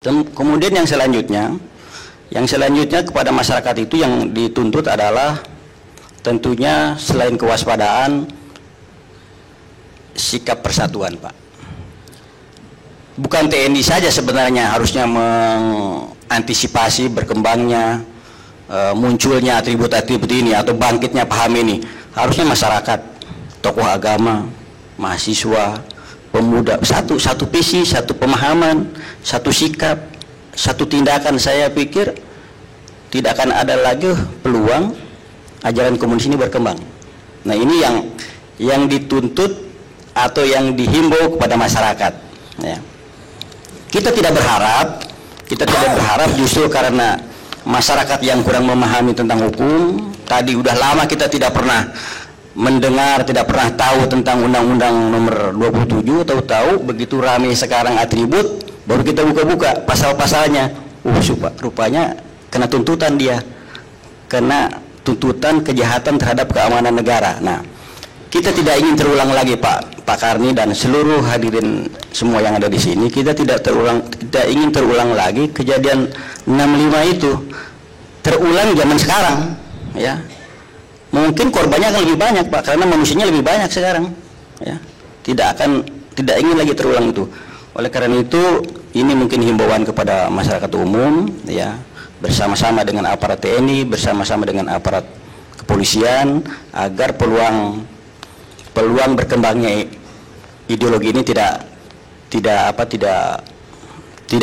Dan kemudian yang selanjutnya kepada masyarakat itu yang dituntut adalah tentunya selain kewaspadaan, sikap persatuan, Pak. Bukan TNI saja sebenarnya harusnya mengantisipasi berkembangnya munculnya atribut-atribut ini atau bangkitnya paham ini. Harusnya masyarakat, tokoh agama, mahasiswa, pemuda, satu visi, satu pemahaman, satu sikap, satu tindakan. Saya pikir tidak akan ada lagi peluang ajaran komunis ini berkembang. Nah, ini yang dituntut atau yang dihimbau kepada masyarakat, ya. Kita tidak berharap justru karena masyarakat yang kurang memahami tentang hukum. Tadi udah lama kita tidak pernah mendengar, tidak pernah tahu tentang Undang-Undang Nomor 27, tahu begitu ramai sekarang atribut, baru kita buka-buka pasal-pasalnya. Rupanya kena tuntutan dia, kena tuntutan kejahatan terhadap keamanan negara. Nah, kita tidak ingin terulang lagi, Pak Karni dan seluruh hadirin semua yang ada di sini. Kita tidak ingin terulang lagi kejadian 65 itu terulang zaman sekarang, ya. Mungkin korbannya akan lebih banyak, Pak, karena manusianya lebih banyak sekarang, ya. Tidak ingin lagi terulang itu. Oleh karena itu, ini mungkin himbauan kepada masyarakat umum, ya, bersama-sama dengan aparat TNI, bersama-sama dengan aparat kepolisian, agar peluang berkembangnya ideologi ini tidak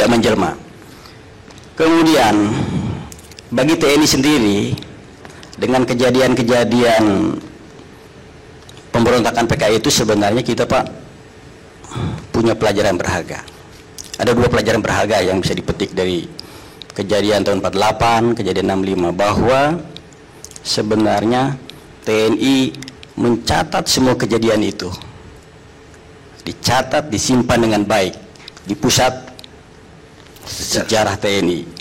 menjelma. Kemudian bagi TNI sendiri, dengan kejadian-kejadian pemberontakan PKI itu sebenarnya kita, Pak, punya pelajaran berharga. Ada dua pelajaran berharga yang bisa dipetik dari kejadian tahun 48, kejadian 65, bahwa sebenarnya TNI mencatat semua kejadian itu, dicatat, disimpan dengan baik di pusat sejarah TNI,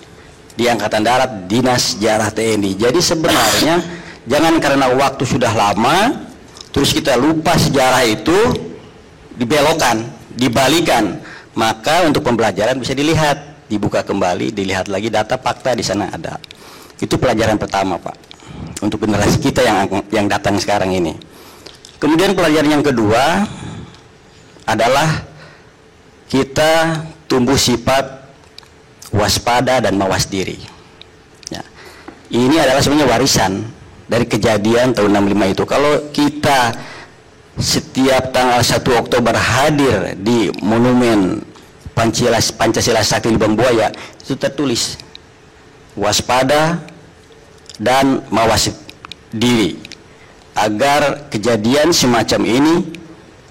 di Angkatan Darat, Dinas Sejarah TNI. Jadi sebenarnya jangan karena waktu sudah lama terus kita lupa sejarah itu, dibelokkan, dibalikan. Maka untuk pembelajaran bisa dilihat, dibuka kembali, dilihat lagi data fakta di sana ada. Itu pelajaran pertama, Pak, untuk generasi kita yang datang sekarang ini. Kemudian pelajaran yang kedua adalah kita tumbuh sifat waspada dan mawas diri, ya. Ini adalah sebenarnya warisan dari kejadian tahun 65 itu. Kalau kita setiap tanggal 1 Oktober hadir di monumen Pancasila Sakti Lubang Buaya, itu tertulis waspada dan mawas diri, agar kejadian semacam ini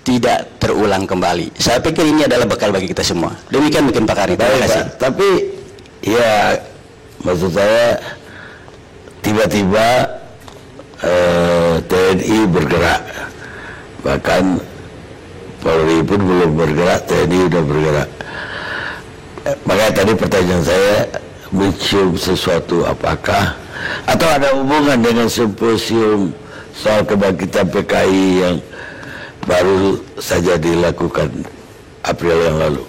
tidak terulang kembali. Saya pikir ini adalah bekal bagi kita semua. Demikian mungkin Pak Karni. Terima kasih. Tapi ya, maksud saya tiba-tiba TNI bergerak, bahkan Polri pun belum bergerak, TNI sudah bergerak. Makanya tadi pertanyaan saya, mencium sesuatu apakah, atau ada hubungan dengan simposium soal kebangkitan PKI yang baru saja dilakukan April yang lalu?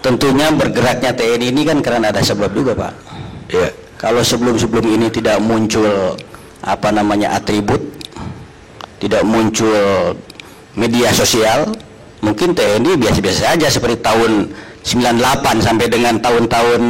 Tentunya bergeraknya TNI ini kan karena ada sebab juga, Pak. Ya. Kalau sebelum ini tidak muncul atribut, tidak muncul media sosial, mungkin TNI biasa-biasa saja seperti tahun 98 sampai dengan tahun-tahun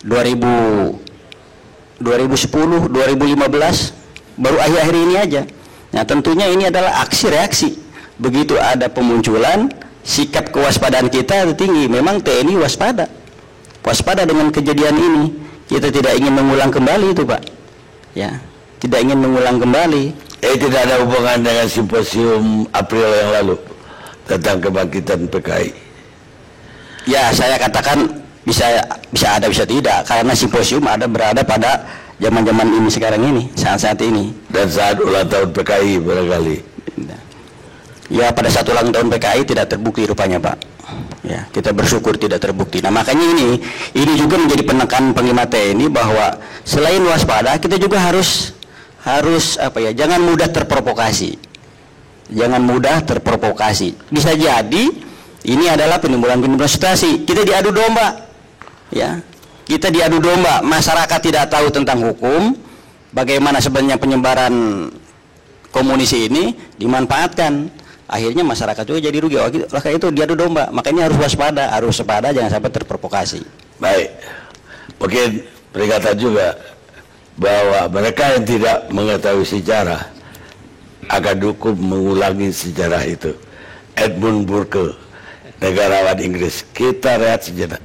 2010, 2015, baru akhir-akhir ini aja. Nah, tentunya ini adalah aksi reaksi. Begitu ada pemunculan, sikap kewaspadaan kita tinggi. Memang TNI waspada dengan kejadian ini. Kita tidak ingin mengulang kembali itu, Pak, ya, tidak ingin mengulang kembali. Tidak ada hubungan dengan simposium April yang lalu tentang kebangkitan PKI. Ya, saya katakan bisa ada, bisa tidak, karena simposium berada pada zaman-zaman ini sekarang ini, saat-saat ini. Dan saat ulang tahun PKI barangkali. Ya, pada saat ulang tahun PKI tidak terbukti rupanya, Pak. Ya, kita bersyukur tidak terbukti. Nah, makanya ini juga menjadi penekanan Panglima TNI bahwa selain waspada, kita juga harus jangan mudah terprovokasi. Jangan mudah terprovokasi. Bisa jadi Ini adalah penimbulan situasi. Kita diadu domba, ya. Kita diadu domba. Masyarakat tidak tahu tentang hukum. Bagaimana sebenarnya penyebaran komunis ini dimanfaatkan. Akhirnya masyarakat juga jadi rugi. Oleh karena itu diadu domba. Makanya harus waspada, jangan sampai terprovokasi. Baik, mungkin berkata juga bahwa mereka yang tidak mengetahui sejarah akan dihukum mengulangi sejarah itu. Edmund Burke, negarawan Inggris. Kita rehat sejenak.